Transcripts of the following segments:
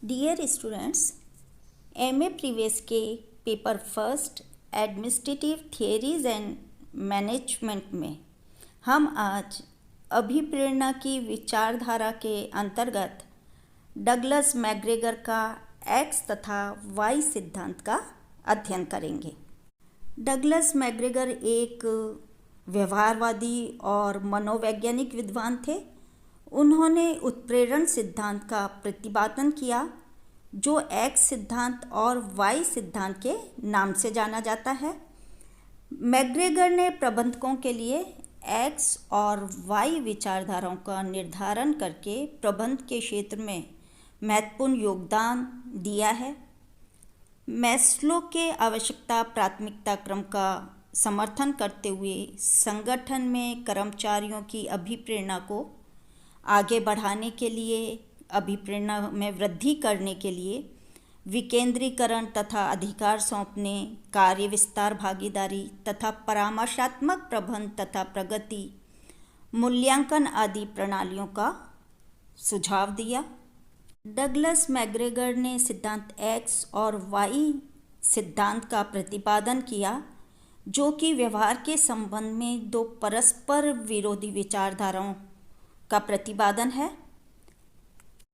Dear students, MA previous के paper first administrative theories and management में हम आज अभिप्रेरणा की विचारधारा के अंतर्गत डगलस मैकग्रेगर का एक्स तथा वाई सिद्धांत का अध्ययन करेंगे। डगलस मैकग्रेगर एक व्यवहारवादी और मनोवैज्ञानिक विद्वान थे। उन्होंने उत्प्रेरण सिद्धांत का प्रतिपादन किया, जो एक्स सिद्धांत और वाई सिद्धांत के नाम से जाना जाता है। मैकग्रेगर ने प्रबंधकों के लिए एक्स और वाई विचारधाराओं का निर्धारण करके प्रबंध के क्षेत्र में महत्वपूर्ण योगदान दिया है। मैस्लो के आवश्यकता प्राथमिकता क्रम का समर्थन करते हुए संगठन में कर्मचारियों की अभिप्रेरणा को आगे बढ़ाने के लिए, अभिप्रेरणा में वृद्धि करने के लिए विकेंद्रीकरण तथा अधिकार सौंपने, कार्य विस्तार भागीदारी तथा परामर्शात्मक प्रबंध तथा प्रगति मूल्यांकन आदि प्रणालियों का सुझाव दिया। डगलस मैकग्रेगर ने सिद्धांत एक्स और वाई सिद्धांत का प्रतिपादन किया, जो कि व्यवहार के संबंध में दो परस्पर विरोधी विचारधाराओं का प्रतिपादन है।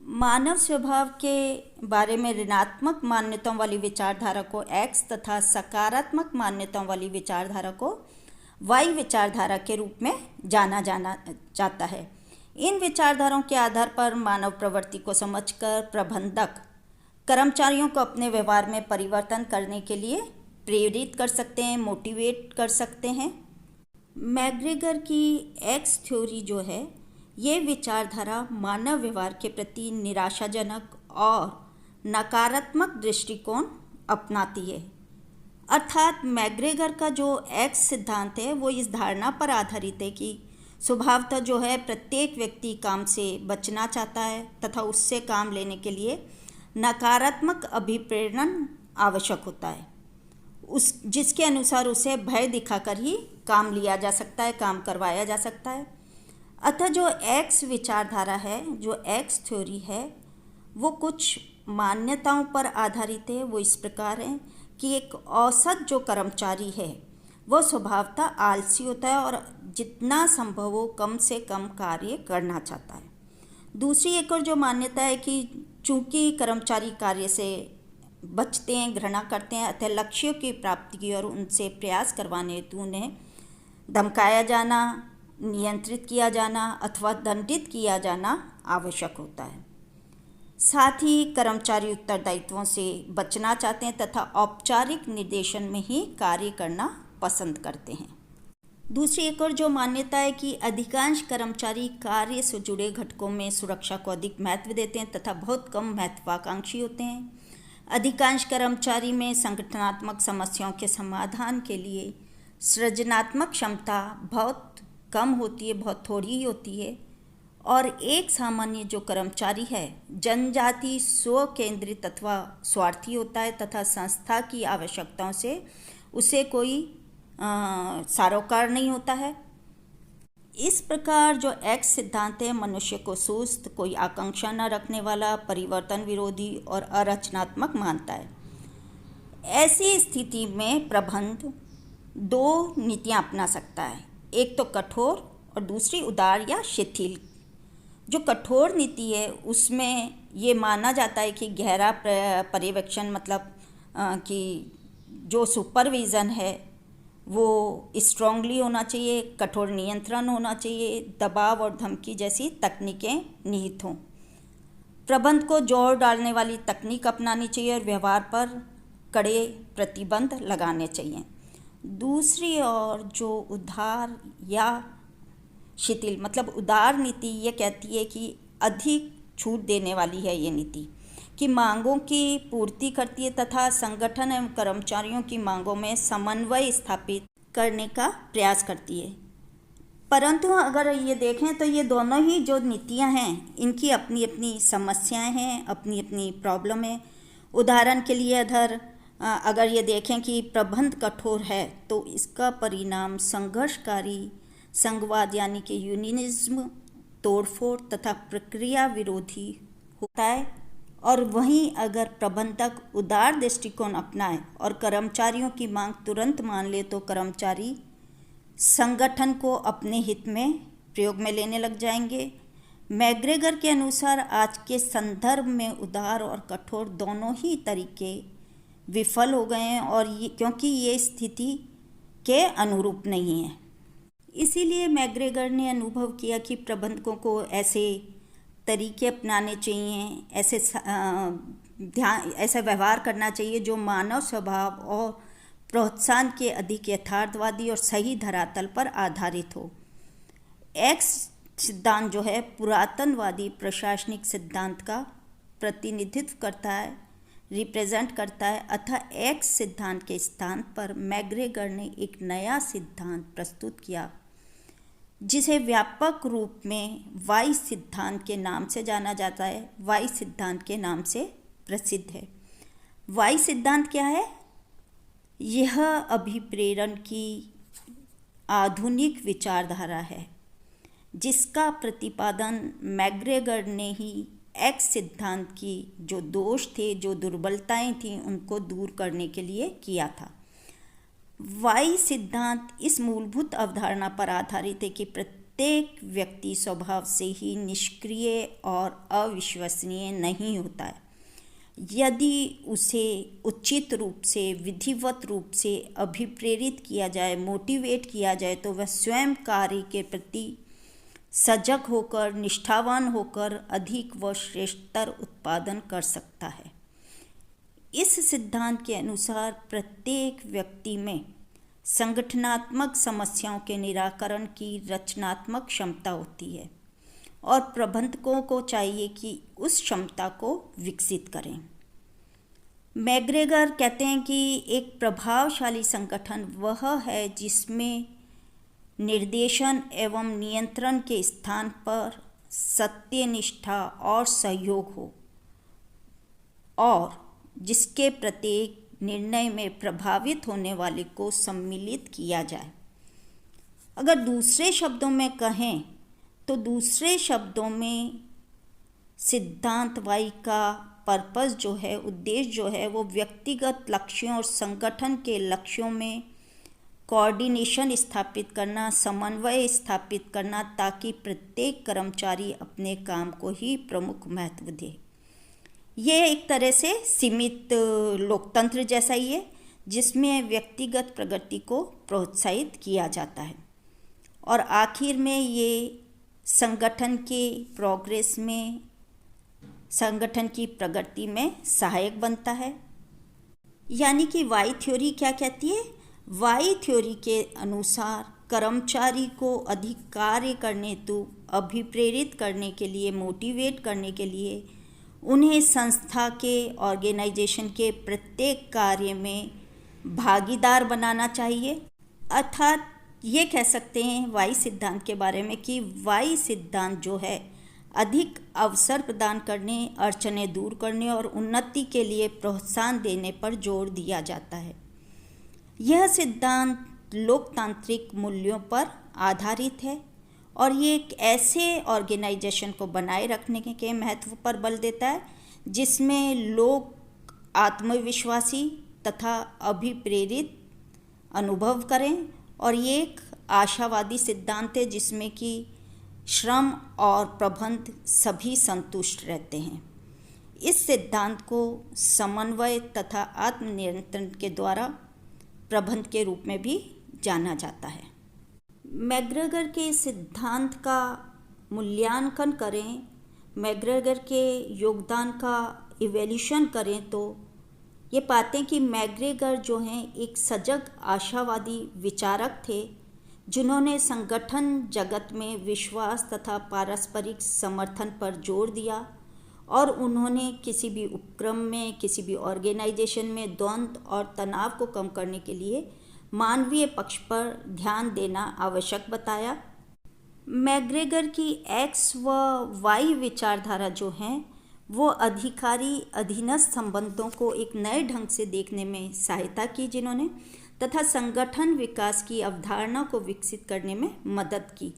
मानव स्वभाव के बारे में ऋणात्मक मान्यताओं वाली विचारधारा को एक्स तथा सकारात्मक मान्यताओं वाली विचारधारा को वाई विचारधारा के रूप में जाना जाता है। इन विचारधाराओं के आधार पर मानव प्रवृत्ति को समझकर प्रबंधक कर्मचारियों को अपने व्यवहार में परिवर्तन करने के लिए प्रेरित कर सकते हैं, मोटिवेट कर सकते हैं। मैकग्रेगर की एक्स थ्योरी जो है, ये विचारधारा मानव व्यवहार के प्रति निराशाजनक और नकारात्मक दृष्टिकोण अपनाती है। अर्थात मैकग्रेगर का जो एक्स सिद्धांत है वो इस धारणा पर आधारित है कि स्वभावतः जो है प्रत्येक व्यक्ति काम से बचना चाहता है तथा उससे काम लेने के लिए नकारात्मक अभिप्रेरण आवश्यक होता है, जिसके अनुसार उसे भय दिखाकर ही काम लिया जा सकता है, काम करवाया जा सकता है। अतः जो एक्स विचारधारा है, जो एक्स थ्योरी है, वो कुछ मान्यताओं पर आधारित है। वो इस प्रकार है कि एक औसत जो कर्मचारी है वो स्वभावतः आलसी होता है और जितना संभव हो कम से कम कार्य करना चाहता है। दूसरी एक और जो मान्यता है कि चूंकि कर्मचारी कार्य से बचते हैं, घृणा करते हैं, अतः लक्ष्यों की प्राप्ति की और उनसे प्रयास करवाने हेतु उन्हें धमकाया जाना, नियंत्रित किया जाना अथवा दंडित किया जाना आवश्यक होता है। साथ ही कर्मचारी उत्तरदायित्वों से बचना चाहते हैं तथा औपचारिक निर्देशन में ही कार्य करना पसंद करते हैं। दूसरी एक और जो मान्यता है कि अधिकांश कर्मचारी कार्य से जुड़े घटकों में सुरक्षा को अधिक महत्व देते हैं तथा बहुत कम महत्वाकांक्षी होते हैं। अधिकांश कर्मचारी में संगठनात्मक समस्याओं के समाधान के लिए सृजनात्मक क्षमता बहुत कम होती है, बहुत थोड़ी ही होती है। और एक सामान्य जो कर्मचारी है जनजाति स्व केंद्रित अथवा स्वार्थी होता है तथा संस्था की आवश्यकताओं से उसे कोई सरोकार नहीं होता है। इस प्रकार जो एक्स सिद्धांत है मनुष्य को सुस्त, कोई आकांक्षा न रखने वाला, परिवर्तन विरोधी और अरचनात्मक मानता है। ऐसी स्थिति में प्रबंध दो नीतियाँ अपना सकता है, एक तो कठोर और दूसरी उदार या शिथिल। जो कठोर नीति है उसमें ये माना जाता है कि गहरा पर्यवेक्षण, मतलब कि जो सुपरविज़न है वो स्ट्रांगली होना चाहिए, कठोर नियंत्रण होना चाहिए, दबाव और धमकी जैसी तकनीकें निहित हों। प्रबंध को जोर डालने वाली तकनीक अपनानी चाहिए और व्यवहार पर कड़े प्रतिबंध लगाने चाहिए। दूसरी ओर जो उदार या शिथिल, मतलब उदार नीति ये कहती है कि अधिक छूट देने वाली है ये नीति, कि मांगों की पूर्ति करती है तथा संगठन एवं कर्मचारियों की मांगों में समन्वय स्थापित करने का प्रयास करती है। परंतु अगर ये देखें तो ये दोनों ही जो नीतियां हैं इनकी अपनी अपनी समस्याएं हैं, अपनी अपनी प्रॉब्लम है। उदाहरण के लिए अगर ये देखें कि प्रबंध कठोर है तो इसका परिणाम संघर्षकारी संघवाद यानी कि यूनियनिज्म, तोड़फोड़ तथा प्रक्रिया विरोधी होता है और वहीं अगर प्रबंधक उदार दृष्टिकोण अपनाए और कर्मचारियों की मांग तुरंत मान ले तो कर्मचारी संगठन को अपने हित में प्रयोग में लेने लग जाएंगे। मैग्रेगर के अनुसार आज के संदर्भ में उदार और कठोर दोनों ही तरीके विफल हो गए हैं और क्योंकि ये स्थिति के अनुरूप नहीं है। इसीलिए मैग्रेगर ने अनुभव किया कि प्रबंधकों को ऐसे तरीके अपनाने चाहिए, ऐसा व्यवहार करना चाहिए जो मानव स्वभाव और प्रोत्साहन के अधिक यथार्थवादी और सही धरातल पर आधारित हो। एक्स सिद्धांत जो है पुरातनवादी प्रशासनिक सिद्धांत का प्रतिनिधित्व करता है, रिप्रेजेंट करता है, अतः एक्स सिद्धांत के स्थान पर मैग्रेगर ने एक नया सिद्धांत प्रस्तुत किया जिसे व्यापक रूप में वाई सिद्धांत के नाम से जाना जाता है, वाई सिद्धांत के नाम से प्रसिद्ध है। वाई सिद्धांत क्या है? यह अभिप्रेरण की आधुनिक विचारधारा है जिसका प्रतिपादन मैग्रेगर ने ही एक्स सिद्धांत की जो दोष थे, जो दुर्बलताएं थीं, उनको दूर करने के लिए किया था। वाई सिद्धांत इस मूलभूत अवधारणा पर आधारित है कि प्रत्येक व्यक्ति स्वभाव से ही निष्क्रिय और अविश्वसनीय नहीं होता है। यदि उसे उचित रूप से, विधिवत रूप से अभिप्रेरित किया जाए, मोटिवेट किया जाए, तो वह स्वयं कार्य के प्रति सजग होकर, निष्ठावान होकर अधिक व श्रेष्ठतर उत्पादन कर सकता है। इस सिद्धांत के अनुसार प्रत्येक व्यक्ति में संगठनात्मक समस्याओं के निराकरण की रचनात्मक क्षमता होती है और प्रबंधकों को चाहिए कि उस क्षमता को विकसित करें। मैग्रेगर कहते हैं कि एक प्रभावशाली संगठन वह है जिसमें निर्देशन एवं नियंत्रण के स्थान पर सत्यनिष्ठा और सहयोग हो और जिसके प्रत्येक निर्णय में प्रभावित होने वाले को सम्मिलित किया जाए। अगर दूसरे शब्दों में कहें तो दूसरे शब्दों में सिद्धांत वाई का पर्पस जो है, उद्देश्य जो है, वो व्यक्तिगत लक्ष्यों और संगठन के लक्ष्यों में कोऑर्डिनेशन स्थापित करना, समन्वय स्थापित करना, ताकि प्रत्येक कर्मचारी अपने काम को ही प्रमुख महत्व दे। ये एक तरह से सीमित लोकतंत्र जैसा ही है जिसमें व्यक्तिगत प्रगति को प्रोत्साहित किया जाता है और आखिर में ये संगठन के प्रोग्रेस में, संगठन की प्रगति में सहायक बनता है। यानी कि वाई थ्योरी क्या कहती है? वाई थ्योरी के अनुसार कर्मचारी को अधिक कार्य करने हेतु अभिप्रेरित करने के लिए, मोटिवेट करने के लिए उन्हें संस्था के, ऑर्गेनाइजेशन के प्रत्येक कार्य में भागीदार बनाना चाहिए। अर्थात ये कह सकते हैं वाई सिद्धांत के बारे में कि वाई सिद्धांत जो है अधिक अवसर प्रदान करने, अड़चनें दूर करने और उन्नति के लिए प्रोत्साहन देने पर जोर दिया जाता है। यह सिद्धांत लोकतांत्रिक मूल्यों पर आधारित है और ये एक ऐसे ऑर्गेनाइजेशन को बनाए रखने के महत्व पर बल देता है जिसमें लोग आत्मविश्वासी तथा अभिप्रेरित अनुभव करें और ये एक आशावादी सिद्धांत है जिसमें कि श्रम और प्रबंध सभी संतुष्ट रहते हैं। इस सिद्धांत को समन्वय तथा आत्मनियंत्रण के द्वारा प्रबंध के रूप में भी जाना जाता है। मैग्रेगर के सिद्धांत का मूल्यांकन करें, मैग्रेगर के योगदान का इवैल्यूएशन करें तो ये पाते हैं कि मैग्रेगर जो हैं एक सजग आशावादी विचारक थे जिन्होंने संगठन जगत में विश्वास तथा पारस्परिक समर्थन पर जोर दिया और उन्होंने किसी भी उपक्रम में, किसी भी ऑर्गेनाइजेशन में द्वंद्व और तनाव को कम करने के लिए मानवीय पक्ष पर ध्यान देना आवश्यक बताया। मैग्रेगर की एक्स व वाई विचारधारा जो हैं वो अधिकारी अधीनस्थ संबंधों को एक नए ढंग से देखने में सहायता की जिन्होंने, तथा संगठन विकास की अवधारणा को विकसित करने में मदद की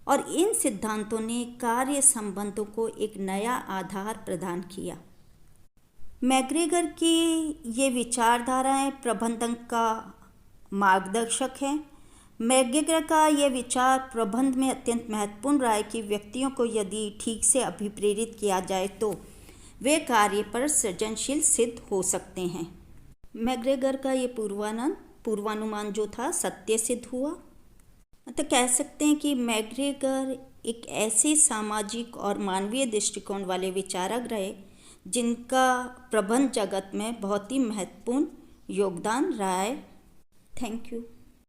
और इन सिद्धांतों ने कार्य संबंधों को एक नया आधार प्रदान किया। मैग्रेगर की ये विचारधाराएं प्रबंधन का मार्गदर्शक हैं। मैग्रेगर का ये विचार प्रबंध में अत्यंत महत्वपूर्ण रहा है कि व्यक्तियों को यदि ठीक से अभिप्रेरित किया जाए तो वे कार्य पर सृजनशील सिद्ध हो सकते हैं। मैग्रेगर का ये पूर्वानुमान जो था सत्य सिद्ध हुआ। तो कह सकते हैं कि मैग्रेगर एक ऐसे सामाजिक और मानवीय दृष्टिकोण वाले विचारक रहे जिनका प्रबंध जगत में बहुत ही महत्वपूर्ण योगदान रहा है। Thank you.